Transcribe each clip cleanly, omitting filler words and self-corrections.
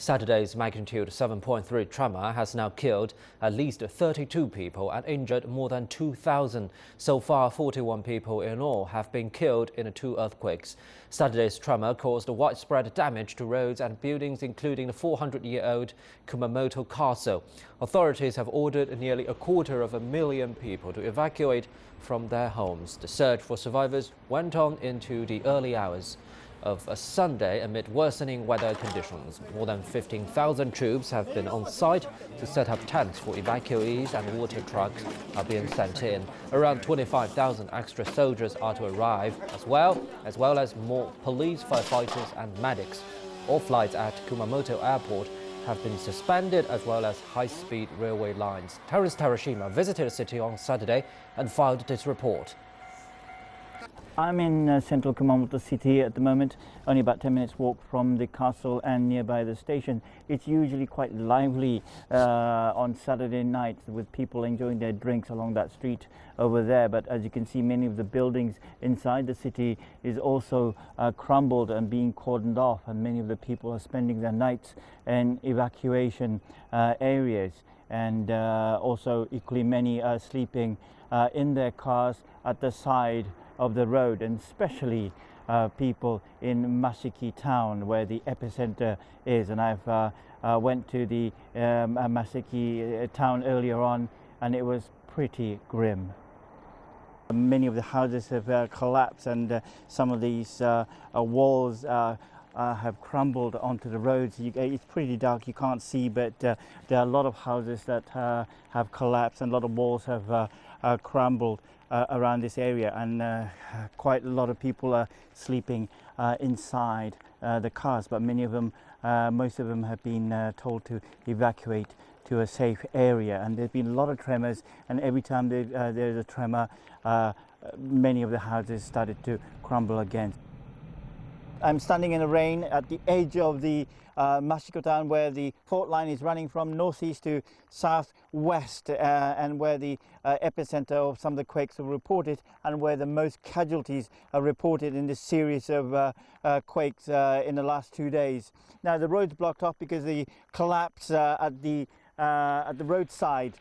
Saturday's magnitude 7.3 tremor has now killed at least 32 people and injured more than 2,000. So far, 41 people in all have been killed in the two earthquakes. Saturday's tremor caused widespread damage to roads and buildings, including the 400-year-old Kumamoto Castle. Authorities have ordered nearly 250,000 people to evacuate from their homes. The search for survivors went on into the early hours of a Sunday amid worsening weather conditions. More than 15,000 troops have been on site to set up tents for evacuees, and water trucks are being sent in. Around 25,000 extra soldiers are to arrive, as well as more police, firefighters and medics. All flights at Kumamoto Airport have been suspended, as well as high-speed railway lines. Terence Terashima visited the city on Saturday and filed this report. I'm in central Kumamoto city at the moment, only about 10 minutes walk from the castle and nearby the station. It's usually quite lively on Saturday nights with people enjoying their drinks along that street over there. But as you can see, many of the buildings inside the city is also crumbled and being cordoned off, and many of the people are spending their nights in evacuation areas. And also equally many are sleeping in their cars at the side of the road, and especially people in Masaki town, where the epicenter is. And I've went to the Masaki town earlier on, and it was pretty grim. Many of the houses have collapsed, and some of these walls have crumbled onto the roads. It's pretty dark, you can't see, but there are a lot of houses that have collapsed, and a lot of walls have crumbled around this area, and quite a lot of people are sleeping inside the cars, but most of them have been told to evacuate to a safe area. And there's been a lot of tremors, and every time there's a tremor, many of the houses started to crumble again. I'm standing in the rain at the edge of the Masaki town, where the fault line is running from northeast to southwest, and where the epicenter of some of the quakes were reported, and where the most casualties are reported in this series of quakes in the last 2 days. Now the road's blocked off because of the collapse at the roadside.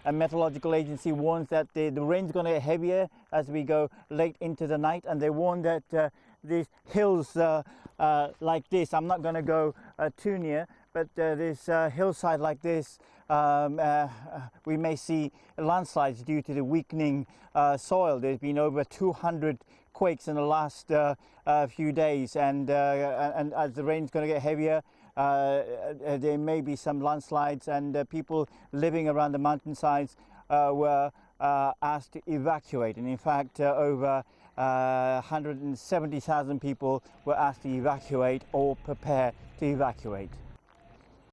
A meteorological agency warns that the rain's going to get heavier as we go late into the night, and they warn that these hills like this, I'm not going to go too near, but this hillside like this, we may see landslides due to the weakening soil. There's been over 200 quakes in the last few days, and as the rain's going to get heavier, there may be some landslides, and people living around the mountainsides were asked to evacuate. And in fact, over 170,000 people were asked to evacuate or prepare to evacuate.